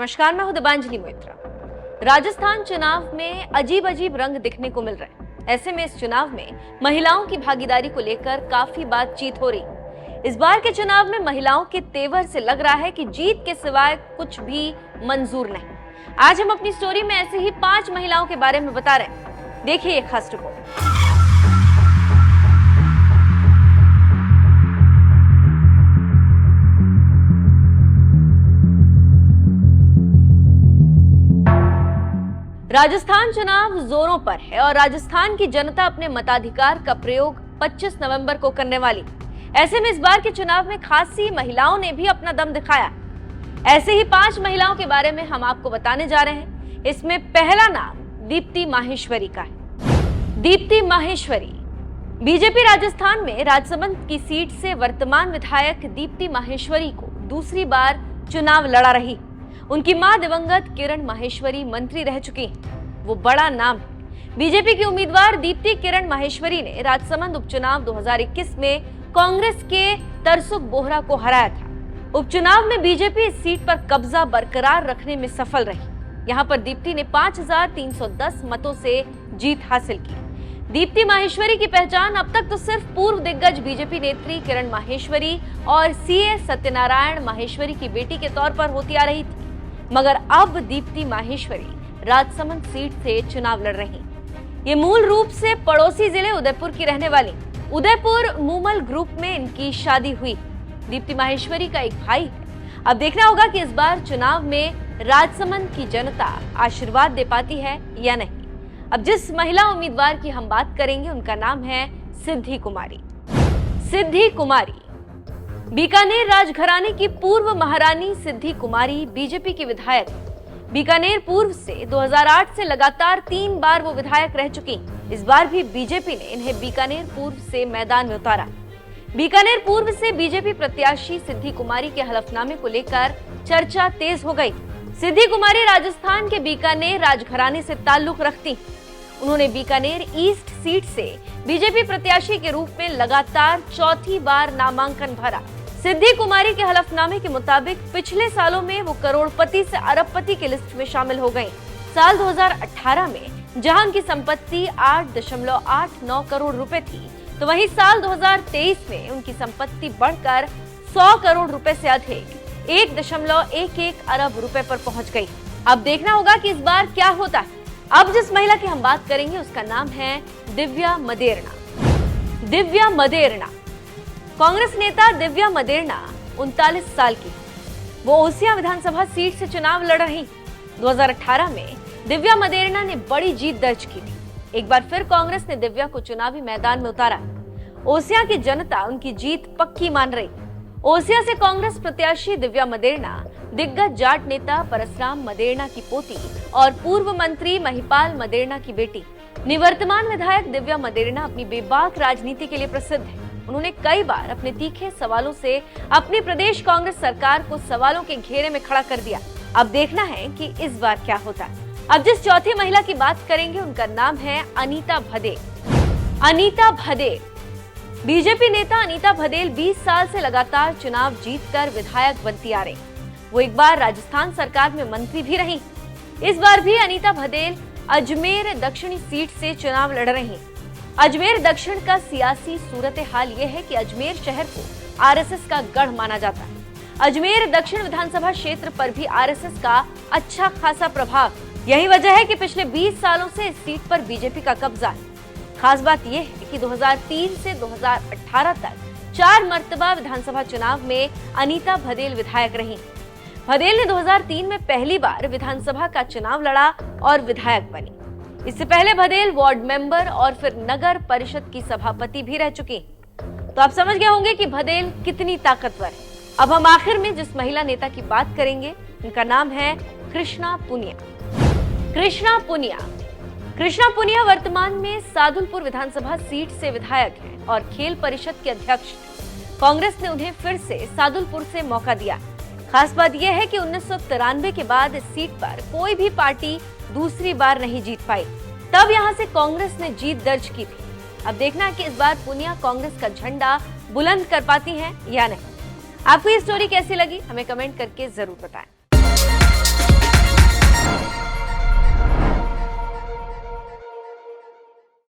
नमस्कार, मैं हूं दिबांजलि मोइत्रा। राजस्थान चुनाव में अजीब अजीब रंग दिखने को मिल रहे हैं। ऐसे में इस चुनाव में महिलाओं की भागीदारी को लेकर काफी बातचीत हो रही। इस बार के चुनाव में महिलाओं के तेवर से लग रहा है कि जीत के सिवाय कुछ भी मंजूर नहीं। आज हम अपनी स्टोरी में ऐसे ही 5 महिलाओं के बारे में बता रहे हैं। देखिए ये खास रिपोर्ट। राजस्थान चुनाव जोरों पर है और राजस्थान की जनता अपने मताधिकार का प्रयोग 25 नवंबर को करने वाली। ऐसे में इस बार के चुनाव में खासी महिलाओं ने भी अपना दम दिखाया। ऐसे ही 5 महिलाओं के बारे में हम आपको बताने जा रहे हैं। इसमें पहला नाम दीप्ति माहेश्वरी का है। दीप्ति माहेश्वरी बीजेपी राजस्थान में राजसमंद की सीट से वर्तमान विधायक दीप्ति माहेश्वरी को दूसरी बार चुनाव लड़ा रही। उनकी मां दिवंगत किरण माहेश्वरी मंत्री रह चुकी, वो बड़ा नाम है। बीजेपी की उम्मीदवार दीप्ति किरण माहेश्वरी ने राजसमंद उपचुनाव 2021 में कांग्रेस के तरसुख बोहरा को हराया था। उपचुनाव में बीजेपी इस सीट पर कब्जा बरकरार रखने में सफल रही। यहां पर दीप्ति ने 5310 मतों से जीत हासिल की। दीप्ति माहेश्वरी की पहचान अब तक तो सिर्फ पूर्व दिग्गज बीजेपी नेत्री किरण माहेश्वरी और सीए सत्यनारायण माहेश्वरी की बेटी के तौर पर होती आ रही थी, मगर अब दीप्ति माहेश्वरी राजसमंद सीट से चुनाव लड़ रही। ये मूल रूप से पड़ोसी जिले उदयपुर की रहने वाली। उदयपुर मूमल ग्रुप में इनकी शादी हुई। दीप्ति माहेश्वरी का एक भाई है। अब देखना होगा कि इस बार चुनाव में राजसमंद की जनता आशीर्वाद दे पाती है या नहीं। अब जिस महिला उम्मीदवार की हम बात करेंगे उनका नाम है सिद्धि कुमारी। सिद्धि कुमारी बीकानेर राजघराने की पूर्व महारानी सिद्धि कुमारी बीजेपी की विधायक। बीकानेर पूर्व से 2008 से लगातार 3 बार वो विधायक रह चुकी। इस बार भी बीजेपी ने इन्हें बीकानेर पूर्व से मैदान में उतारा। बीकानेर पूर्व से बीजेपी प्रत्याशी सिद्धि कुमारी के हलफनामे को लेकर चर्चा तेज हो गई। सिद्धि कुमारी राजस्थान के बीकानेर राजघराने से ताल्लुक रखती। उन्होंने बीकानेर ईस्ट सीट से बीजेपी प्रत्याशी के रूप में लगातार 4थी बार नामांकन भरा। सिद्धि कुमारी के हलफनामे के मुताबिक पिछले सालों में वो करोड़पति से अरबपति की लिस्ट में शामिल हो गई। साल 2018 में जहां उनकी संपत्ति 8.89 करोड़ रुपए थी, तो वहीं साल 2023 में उनकी संपत्ति बढ़कर 100 करोड़ रुपए से अधिक 1.11 अरब रुपए पर पहुंच गई। अब देखना होगा कि इस बार क्या होता है। अब जिस महिला की हम बात करेंगे उसका नाम है दिव्या मदेरणा। दिव्या मदेरणा कांग्रेस नेता दिव्या मदेरणा 39 साल की। वो ओसिया विधानसभा सीट से चुनाव लड़ रही। 2018 में दिव्या मदेरणा ने बड़ी जीत दर्ज की थी। एक बार फिर कांग्रेस ने दिव्या को चुनावी मैदान में उतारा। ओसिया की जनता उनकी जीत पक्की मान रही। ओसिया से कांग्रेस प्रत्याशी दिव्या मदेरणा दिग्गज जाट नेता परसराम मदेरणा की पोती और पूर्व मंत्री महिपाल मदेरणा की बेटी। निवर्तमान विधायक दिव्या मदेरणा अपनी बेबाक राजनीति के लिए प्रसिद्ध है। उन्होंने कई बार अपने तीखे सवालों से अपनी प्रदेश कांग्रेस सरकार को सवालों के घेरे में खड़ा कर दिया। अब देखना है कि इस बार क्या होता है। अब जिस चौथी महिला की बात करेंगे उनका नाम है अनीता भदेल। अनीता भदेल बीजेपी नेता अनीता भदेल 20 साल से लगातार चुनाव जीतकर विधायक बनती आ रही। वो एक बार राजस्थान सरकार में मंत्री भी रही। इस बार भी अनीता भदेल अजमेर दक्षिणी सीट से चुनाव लड़ रही। अजमेर दक्षिण का सियासी सूरत हाल ये है कि अजमेर शहर को आरएसएस का गढ़ माना जाता है। अजमेर दक्षिण विधानसभा क्षेत्र पर भी आरएसएस का अच्छा खासा प्रभाव। यही वजह है कि पिछले 20 सालों से इस सीट पर बीजेपी का कब्जा है। खास बात यह है कि 2003 से 2018 तक 4 मर्तबा विधानसभा चुनाव में अनीता भदेल विधायक रही। भदेल ने 2003 में पहली बार विधानसभा का चुनाव लड़ा और विधायक बनी। इससे पहले भदेल वार्ड मेंबर और फिर नगर परिषद की सभापति भी रह चुकी। तो आप समझ गए होंगे कि भदेल कितनी ताकतवर है। अब हम आखिर में जिस महिला नेता की बात करेंगे उनका नाम है कृष्णा पुनिया। कृष्णा पुनिया कृष्णा पुनिया वर्तमान में सादुलपुर विधानसभा सीट से विधायक हैं और खेल परिषद के अध्यक्ष। कांग्रेस ने उन्हें फिर से सादुलपुर से मौका दिया। खास बात यह है कि 1993 के बाद इस सीट पर कोई भी पार्टी दूसरी बार नहीं जीत पाई। तब यहां से कांग्रेस ने जीत दर्ज की थी। अब देखना है कि इस बार पुनिया कांग्रेस का झंडा बुलंद कर पाती हैं या नहीं। आपको ये स्टोरी कैसी लगी हमें कमेंट करके जरूर बताएं।